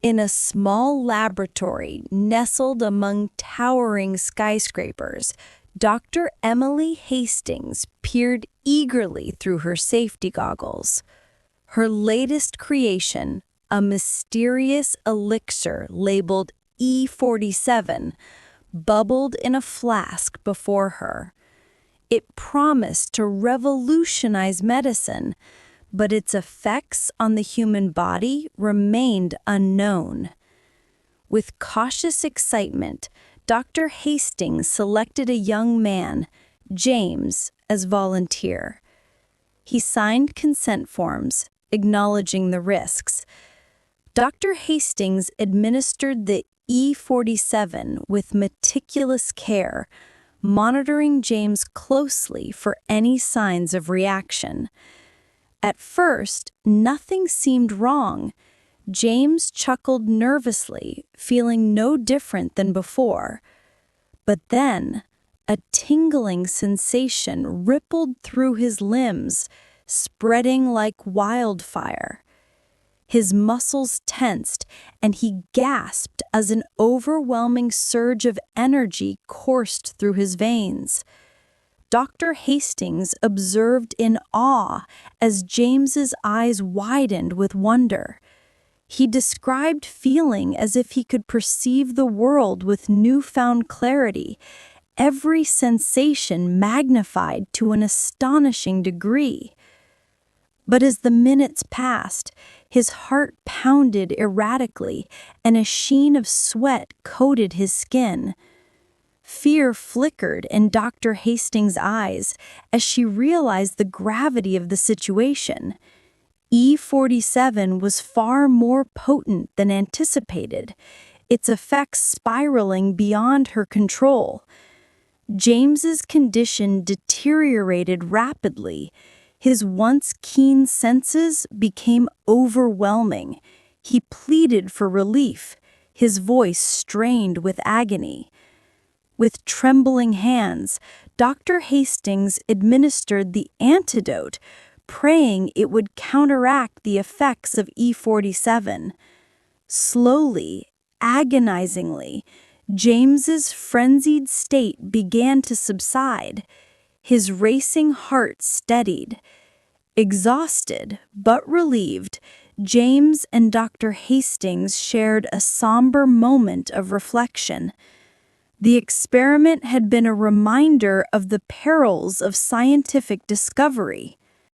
In a small laboratory nestled among towering skyscrapers, Dr. Emily Hastings peered eagerly through her safety goggles. Her latest creation, a mysterious elixir labeled E47, bubbled in a flask before her. It promised to revolutionize medicine, but its effects on the human body remained unknown. With cautious excitement, Dr. Hastings selected a young man, James, as volunteer. He signed consent forms, acknowledging the risks. Dr. Hastings administered the E47 with meticulous care, monitoring James closely for any signs of reaction. At first, nothing seemed wrong. James chuckled nervously, feeling no different than before. But then, a tingling sensation rippled through his limbs, spreading like wildfire. His muscles tensed, and he gasped as an overwhelming surge of energy coursed through his veins. Dr. Hastings observed in awe as James's eyes widened with wonder. He described feeling as if he could perceive the world with newfound clarity, every sensation magnified to an astonishing degree. But as the minutes passed, his heart pounded erratically, and a sheen of sweat coated his skin. Fear flickered in Dr. Hastings' eyes as she realized the gravity of the situation. E47 was far more potent than anticipated, its effects spiraling beyond her control. James's condition deteriorated rapidly. His once keen senses became overwhelming. He pleaded for relief, his voice strained with agony. With trembling hands, Dr. Hastings administered the antidote, praying it would counteract the effects of E47. Slowly, agonizingly, James's frenzied state began to subside. His racing heart steadied. Exhausted but relieved, James and Dr. Hastings shared a somber moment of reflection. The experiment had been a reminder of the perils of scientific discovery.